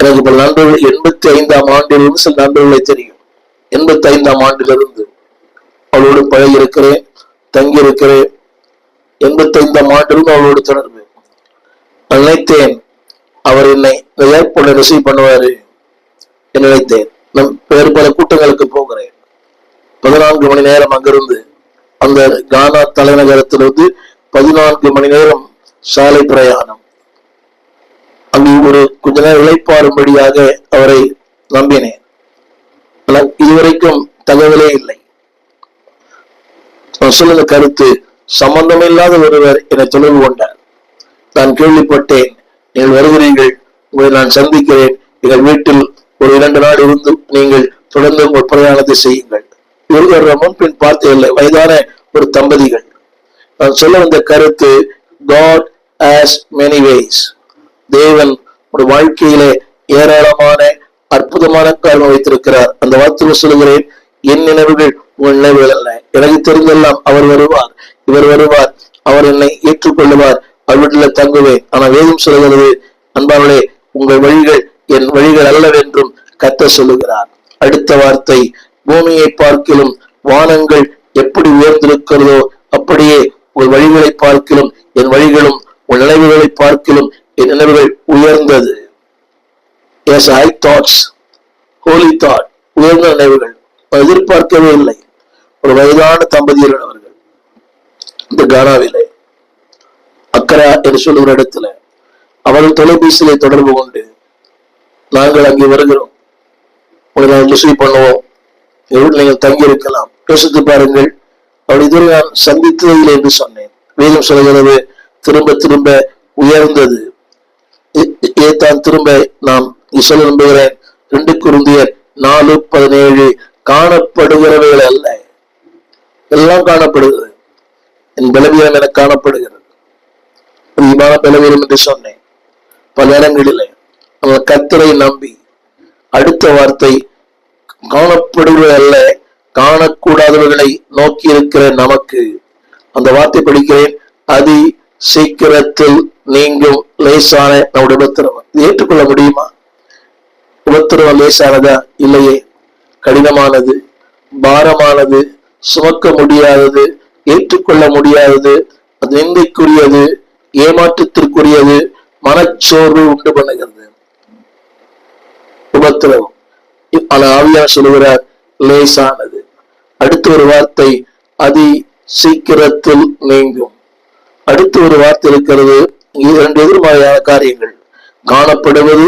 எனக்கு பல நண்பர்கள் 85ஆம் ஆண்டிலிருந்து சில நண்பர்களை தெரியும். 85ஆம் ஆண்டிலிருந்து அவளோடு பழகி இருக்கிறேன், தங்கி இருக்கிறேன். 85ஆம் ஆண்டிலிருந்து அவளோடு தொடர்பு. நினைத்தேன் அவர் என்னை ஏர்போர்ட்ல ரிசீவ் பண்ணுவாரு என்று நினைத்தேன். நான் வேறு பல கூட்டங்களுக்கு போகிறேன். 14 மணி நேரம் அங்கிருந்து அந்த கானா தலைநகரத்திலிருந்து 14 மணி நேரம் சாலை பிரயாணம். அங்கு ஒரு கொஞ்ச நேரம் இளைப்பாறும்படியாக அவரை நம்பினேன். ஆனால் இதுவரைக்கும் தகவலே இல்லை. சொல்லுங்க கருத்து, சம்பந்தமில்லாத ஒருவர் என்னை தொடர்பு கொண்டார். நான் கேள்விப்பட்டேன், நீங்கள் வருகிறீர்கள், உங்களை நான் சந்திக்கிறேன், எங்கள் வீட்டில் ஒரு 2 நாள் இருந்து நீங்கள் தொடர்ந்து உங்கள் பிரயாணத்தை செய்யுங்கள். இவர்கள் முன்பின் பார்த்ததில்லை, வயதான ஒரு தம்பதிகள். நான் சொல்ல வந்த கருத்து, God has many ways. தேவன் ஒரு வாழ்க்கையிலே ஏராளமான அற்புதமான காரணம் வைத்திருக்கிறார். அந்த வார்த்தை சொல்லுகிறேன், என் நினைவுகள் உங்கள் நினைவுகள் அல்ல. எனக்கு தெரிந்தெல்லாம் அவர் வருவார், இவர் வருவார், அவர் என்னை ஏற்றுக்கொள்ளுவார், அவர் வீட்டில் தங்குவேன். ஆனா வேதம் சொல்லுகிறது, அன்பார்களே, உங்கள் வழிகள் என் வழிகள் அல்லவென்றும் கர்த்தர் சொல்லுகிறார். அடுத்த வார்த்தை, பூமியை பார்க்கிலும் வானங்கள் எப்படி உயர்ந்திருக்கிறதோ அப்படியே உங்கள் வழிகளை பார்க்கிலும் என் வழிகளும் உங்கள் நினைவுகளை பார்க்கிலும் என் நினைவுகள் உயர்ந்தது. Yes, high thoughts, holy thought, உயர்ந்த நினைவுகள். எதிர்பார்க்கவே இல்லை. ஒரு வயதான தம்பதியர்கள் அவர்கள் இந்த கானாவிலே அக்கரா என்று சொல்லுகிற இடத்துல அவர்கள் தொலைபேசியிலே தொடர்பு கொண்டு, நாங்கள் அங்கே வருகிறோம், உங்களை நான் ரிசீவ் பண்ணுவோம், நீங்கள் தங்கி இருக்கலாம், யோசித்து பாருங்கள். அவள் இதுவரை நான் சந்தித்ததில்லை என்று சொன்னேன். வேதம் சொல்கிறது, திரும்ப திரும்ப உயர்ந்தது. இதைத்தான் திரும்ப நாம் சொல்ல நம்புகிறேன். 2 கொரிந்தியர் 4:17, காணப்படுகிறவைகள் அல்ல, எல்லாம் காணப்படுகிறது. என் பலவீனம் என காணப்படுகிறது, பலவீனம் என்று சொன்னேன் பல இடங்களிலே. நம்ம கர்த்தரை நம்பி, அடுத்த வார்த்தை, காணப்படுகிறது அல்ல, காணக்கூடாதவர்களை நோக்கி இருக்கிற நமக்கு. அந்த வார்த்தை படிக்கிறேன், அதி சீக்கிரத்தில் நீங்கும் லேசான நம்முடைய உபத்திரவம். ஏற்றுக்கொள்ள முடியுமா? உபத்திரவம் லேசானதா? இல்லையே. கடினமானது, பாரமானது, சுமக்க முடியாதது, ஏற்றுக்கொள்ள முடியாதது, அது நிந்தைக்குரியது, ஏமாற்றத்திற்குரியது, மனச்சோர்வு உண்டு பண்ணுகிறது உபத்திரவம். ஆனா ஆவியார் சொல்லுகிறார், லேசானது. அடுத்த ஒரு வார்த்தை, அதி சீக்கிரத்தில் நீங்கும். அடுத்த ஒரு வார்த்தை இருக்கிறது. 2 எதிர்மறையான காரியங்கள், காணப்படுவது